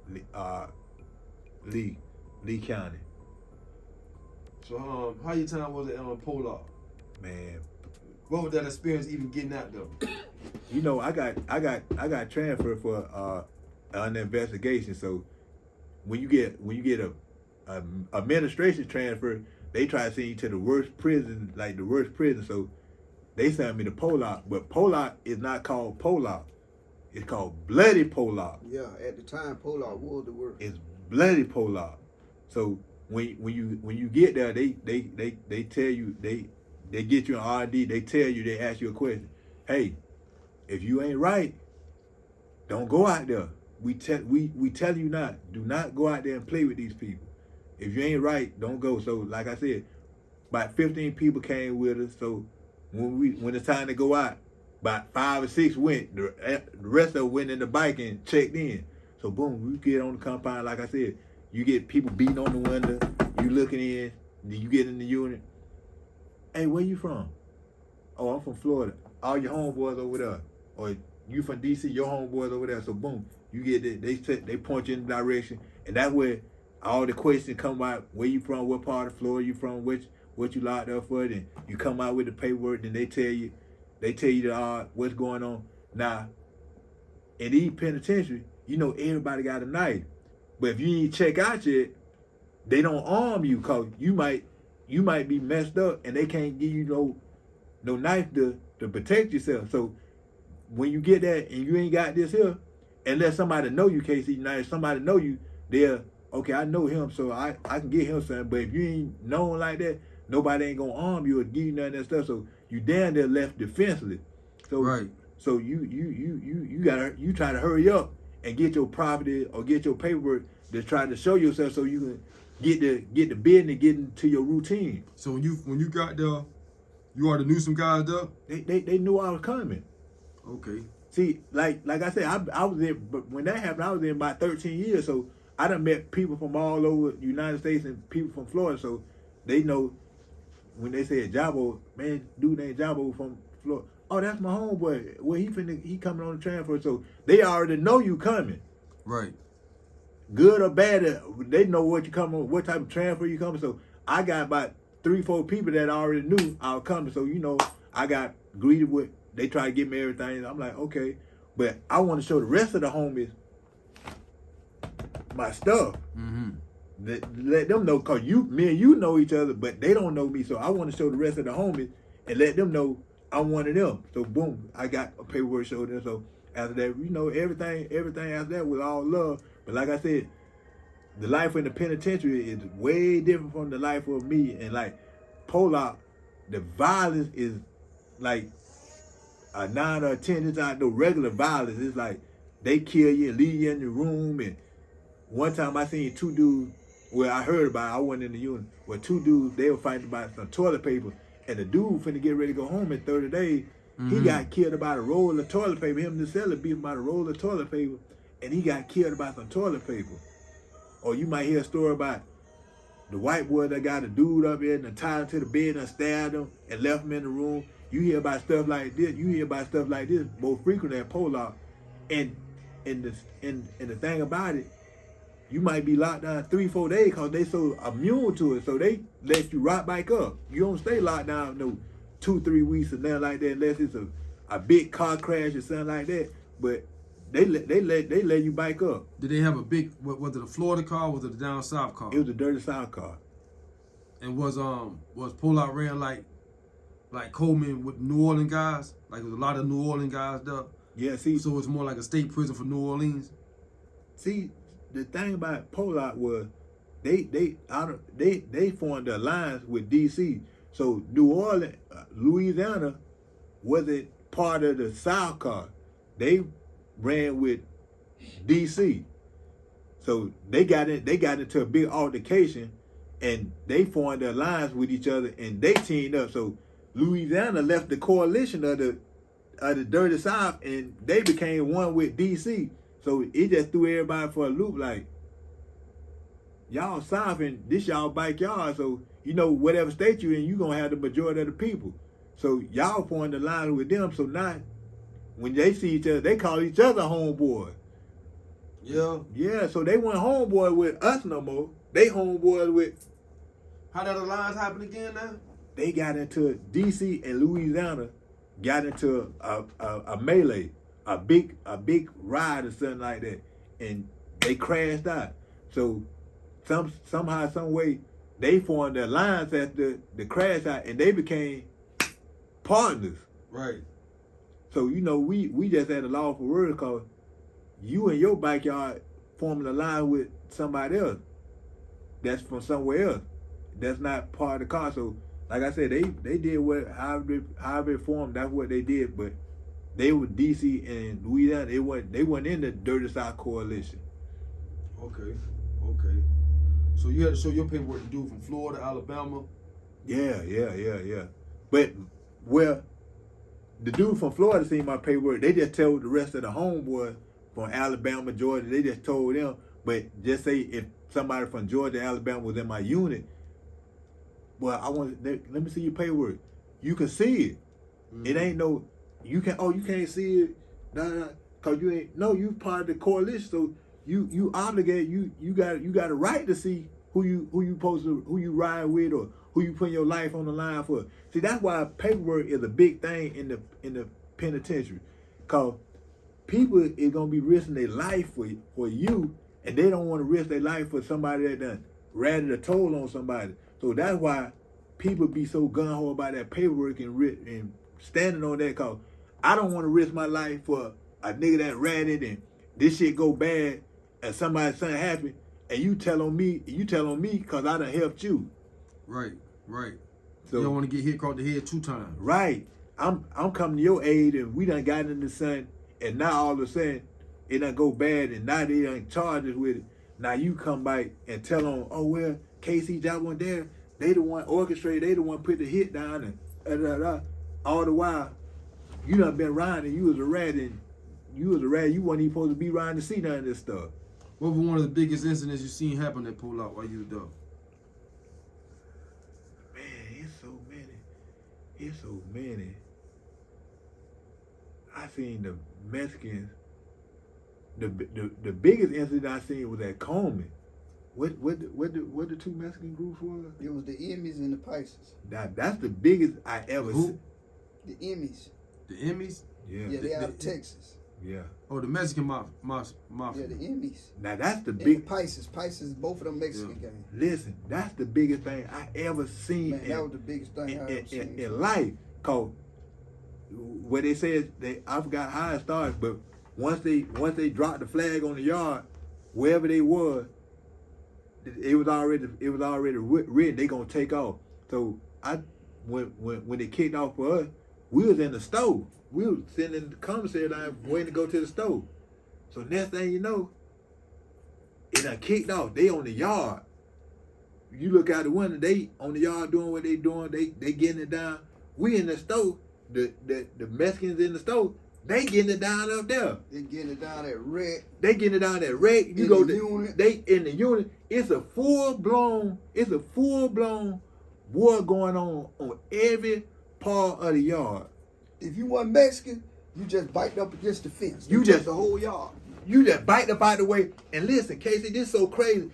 Lee, Lee Lee County. So how your time was it on Pollock? Man, What was that experience even getting out there? you know, I got transferred for an investigation. So when you get a administration transfer, they try to send you to the worst prison, like the worst prison. So they sent me to Pollock, but Pollock is not called Pollock. It's called Bloody Pollock. Yeah, at the time, Pollock was the worst. It's Bloody Pollock. So when you get there, they tell you they get you an R&D. They tell you, they ask you a question. Hey, if you ain't right, don't go out there. We tell you not. Do not go out there and play with these people. If you ain't right, don't go. So like I said, about 15 people came with us. So when it's time to go out, about 5 or 6 went. The rest of them went in the bike and checked in. So boom, we get on the compound. Like I said, you get people beating on the window. You looking in. Then you get in the unit. Hey, where you from? Oh, I'm from Florida. All your homeboys over there. Or you from DC, your homeboys over there. So boom, you get it. They point you in the direction, and that's where all the questions come out. Where you from? What part of Florida you from? What you locked up for? Then you come out with the paperwork. Then they tell you what's going on. Now, in these penitentiary, you know everybody got a knife, but if you ain't check out yet, they don't arm you, cause you might be messed up, and they can't give you no knife to protect yourself. So when you get that and you ain't got this here, unless somebody know you, Casey, knife, somebody know you, they're okay. I know him, so I can get him something. But if you ain't known like that, nobody ain't gonna arm you or give you none of that stuff. So you down there left defenseless. So Right. So you try to hurry up and get your property or get your paperwork to try to show yourself so you can get the bid and get into your routine. So when you got there, you already knew some guys there? They knew I was coming. Okay. See, like I said, I was there, but when that happened, I was there about 13 years. So I done met people from all over the United States and people from Florida. So they know when they said Jabo, man, dude named Jabo from Florida. Oh, that's my homeboy. Well, he coming on the transfer. So they already know you coming. Right. Good or bad, they know what you coming, what type of transfer you coming. So I got about 3-4 people that already knew I was coming. So I got greeted with. They try to give me everything. I'm like, okay, but I want to show the rest of the homies my stuff. Mm-hmm. Let them know, cause me and you know each other, but they don't know me. So I want to show the rest of the homies and let them know I'm one of them. So boom, I got a paperwork showed them. So after that, everything after that was all love. But like I said, the life in the penitentiary is way different from the life of me. And like Pollock, the violence is like a 9 or 10. It's not no regular violence. It's like they kill you and leave you in the room. And one time I seen 2 dudes, well, I heard about it, I wasn't in the unit, where 2 dudes, they were fighting about some toilet paper. And the dude finna get ready to go home in 30 days. Mm-hmm. He got killed about a roll of toilet paper. Him and the seller beat him about a roll of toilet paper. And he got killed about some toilet paper. Or you might hear a story about the white boy that got a dude up there and tied him to the bed and stabbed him and left him in the room. You hear about stuff like this. You hear about stuff like this more frequently at Pollock. And the thing about it, you might be locked down 3-4 days because they so immune to it. So they let you right back up. You don't stay locked down no 2-3 weeks or nothing like that unless it's a big car crash or something like that. But they let you back up. Did they have a big, was it a Florida car or was it a down south car? It was a dirty south car. And was Pollock ran like Coleman with New Orleans guys? Like there was a lot of New Orleans guys there? Yeah, see. So it's more like a state prison for New Orleans? See, the thing about Pollock was they formed an alliance with DC. So New Orleans, Louisiana wasn't part of the South car. They ran with DC. So they got into a big altercation and they formed an alliance with each other and they teamed up. So Louisiana left the coalition of the dirty South and they became one with DC. So it just threw everybody for a loop, like, y'all South and this y'all backyard, so whatever state you in, you gonna have the majority of the people. So y'all formed the line with them, so now when they see each other, they call each other homeboy. Yeah. Yeah, so they weren't homeboy with us no more. They homeboys with. How that alliance happen again now? They got into DC and Louisiana, got into a melee, a big ride or something like that, and they crashed out. So somehow, some way, they formed the alliance after the crash out, and they became partners. Right. So we just had a law for word because you in your backyard forming a line with somebody else that's from somewhere else. That's not part of the car. So like I said, they did however it formed, that's what they did, but they were DC and Louisiana, they weren't in the Dirty South Coalition. Okay. So you had to show your paperwork to do from Florida, Alabama. Yeah. But well, the dude from Florida seen my paperwork. They just told the rest of the homeboys from Alabama, Georgia. They just told them. But just say if somebody from Georgia, Alabama was in my unit, well, let me see your paperwork. You can see it. Mm-hmm. It ain't no. You can't see it. Nah, cause you ain't. No, you part of the coalition. So you obligated. You got a right to see who you ride with or who you put your life on the line for. See, that's why paperwork is a big thing in the penitentiary, cause people is gonna be risking their life for you, and they don't want to risk their life for somebody that done ratted a toll on somebody. So that's why people be so gun ho about that paperwork and standing on that, cause I don't want to risk my life for a nigga that ratted and this shit go bad and somebody's something happen and you tell on me cause I done helped you. Right. So you don't want to get hit across the head 2 times. Right. I'm coming to your aid and we done got in the sun and now all of a sudden it done go bad and now they done charged us with it. Now you come back and tell them, oh well, KC, Jabo and Darrell, they the one orchestrated, they the one put the hit down and all the while you done been riding, you was a rat, you wasn't even supposed to be riding to see none of this stuff. What was one of the biggest incidents you seen happen at Pollock while you was there? Man, it's so many. I seen the Mexicans. The biggest incident I seen was at Coleman. What the 2 Mexican groups were? It was the Emmys and the Paisas. That's the biggest I ever seen. The Emmys. The Emmys? Yeah, they out of Texas. Yeah. Oh, the Mexican Mafia. Yeah, the Emmys. Now that's the and big. The Paisas, both of them Mexican games. Listen, that's the biggest thing I ever seen. Man, that was the biggest thing I ever seen in life. Cause what they said, I forgot how it started, but once they dropped the flag on the yard, wherever they were, it was already written they gonna take off. So when it kicked off for us, we was in the stove. We was sitting in the commissary line waiting to go to the stove. So next thing you know, it done kicked off. They on the yard. You look out the window, they on the yard doing what they doing. They getting it down. We in the stove. The Mexicans in the stove. They getting it down up there. They getting it down at red. They getting it down at red. You go to unit. They in the unit. It's a full blown war going on every part of the yard. If you wasn't Mexican, you just biked up against the fence. You just the whole yard. You just biked up out the way. And listen, Casey, this so crazy.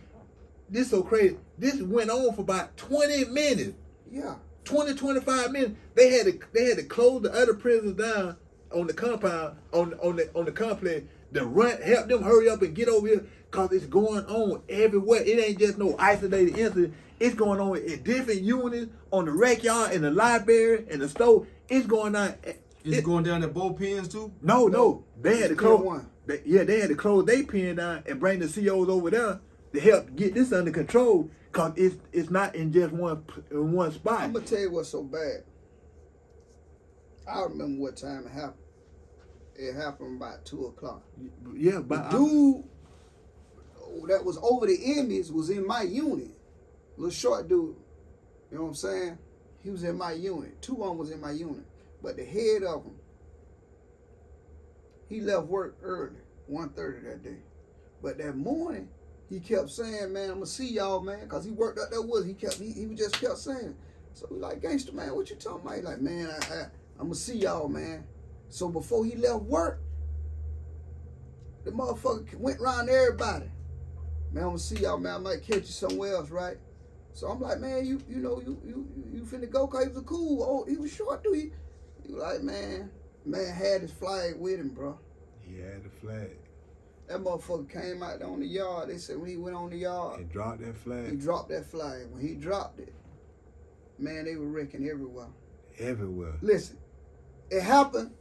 This went on for about 20 minutes. Yeah. 25 minutes. They had to close the other prisoners down on the compound, on the complex, to help them hurry up and get over here, cause it's going on everywhere. It ain't just no isolated incident. It's going on in different units, on the rec yard, in the library, in the store. It's going on. It's going down at both pens too? No. They had to close. They had to close their pen down and bring the COs over there to help get this under control, cause it's not in just one spot. I'm gonna tell you what's so bad. I remember what time it happened. It happened about 2:00. Yeah, but the dude that was over the Emmys was in my unit. Little short dude. You know what I'm saying? He was in my unit. 2 of them was in my unit. But the head of them, he left work early, 1:30 that day. But that morning, he kept saying, man, I'm gonna see y'all, man, because he worked out there with us. He just kept saying it. So we like, gangster, man, what you talking about? He like, man, I'm gonna see y'all, man. So before he left work, the motherfucker went around to everybody. Man, I'm gonna see y'all, man. I might catch you somewhere else, right? So I'm like, man, you finna go? Cause he was cool. Oh, he was short, dude. He was like, man had his flag with him, bro. He had the flag. That motherfucker came out there on the yard. They said when he went on the yard, And dropped that flag. he dropped that flag. When he dropped it, man, they were wrecking everywhere. Everywhere. Listen, it happened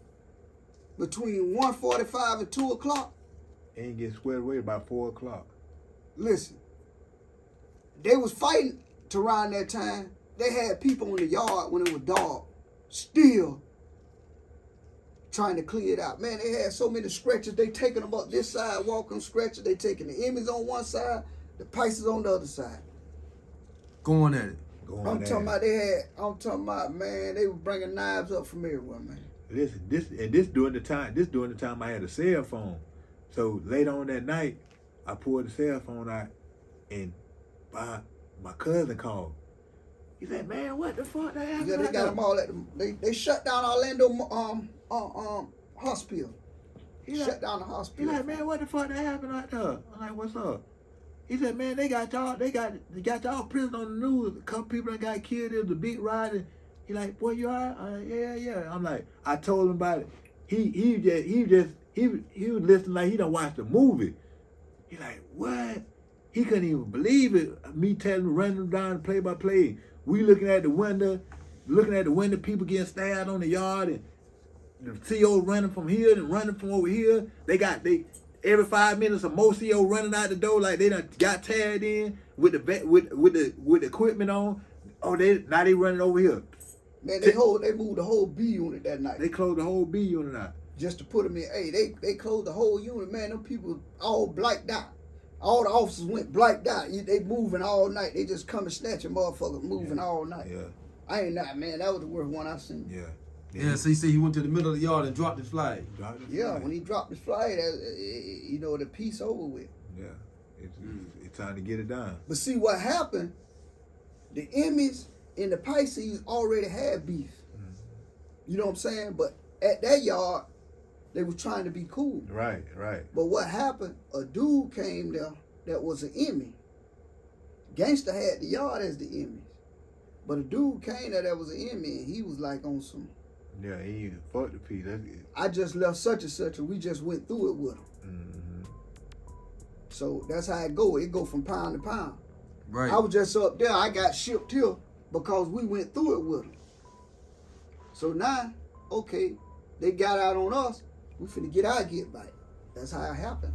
between 1:45 and 2 o'clock. And get squared away by 4 o'clock. Listen, they was fighting to around that time. They had people in the yard when it was dark, still trying to clear it out. Man, they had so many scratches. They taking them up this side, walking scratches. They taking the Emmys on one side, the Paisas on the other side. Going at it. I'm talking about, man, they were bringing knives up from everywhere, man. Listen, this during the time I had a cell phone. So later on that night, I pulled the cell phone out, and my cousin called. He said, "Man, what the fuck that happened?" Yeah, they got them all at they shut down Orlando hospital. Shut down the hospital. He like, "Man, what the fuck that happened out there?" I'm like, "What's up?" He said, "Man, they got y'all prison on the news. A couple people that got killed. It was a big riot." He like, "Boy, you alright?" Yeah. I'm like, I told him about it. He was listening like he done watched the movie. He like, what? He couldn't even believe it. Me telling him, running him down play by play. We looking at the window, people getting stabbed on the yard, and the CO running from here and running from over here. They every 5 minutes a more CO running out the door like they done got tagged in with the equipment on. Oh, they running over here. Man, they moved the whole B unit that night. They closed the whole B unit out. Just to put them in. Hey, they closed the whole unit. Man, them people all blacked out. All the officers went blacked out. They moving all night. They just come and snatch a motherfucker moving all night. Yeah. I ain't not, man. That was the worst one I seen. Yeah. Yeah, so he went to the middle of the yard and dropped his flag. Yeah, when he dropped his flag, the peace over with. Yeah. It's time to get it done. But see what happened, the Emmys and the Paisas already had beef. Mm-hmm. You know what I'm saying? But at that yard, they were trying to be cool. Right. But what happened, a dude came there that was an Emmy. Gangsta had the yard as the Emmys. But a dude came there that was an Emmy, and he was like on some... Yeah, he even fucked the piece. That's it. I just left such and such, and we just went through it with him. Mm-hmm. So that's how it go. It go from pound to pound. Right. I was just up there. I got shipped here because we went through it with them. So now, okay, they got out on us. We finna get our get back. That's how it happened.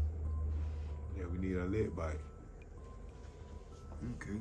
Yeah, we need a lit bite. Okay.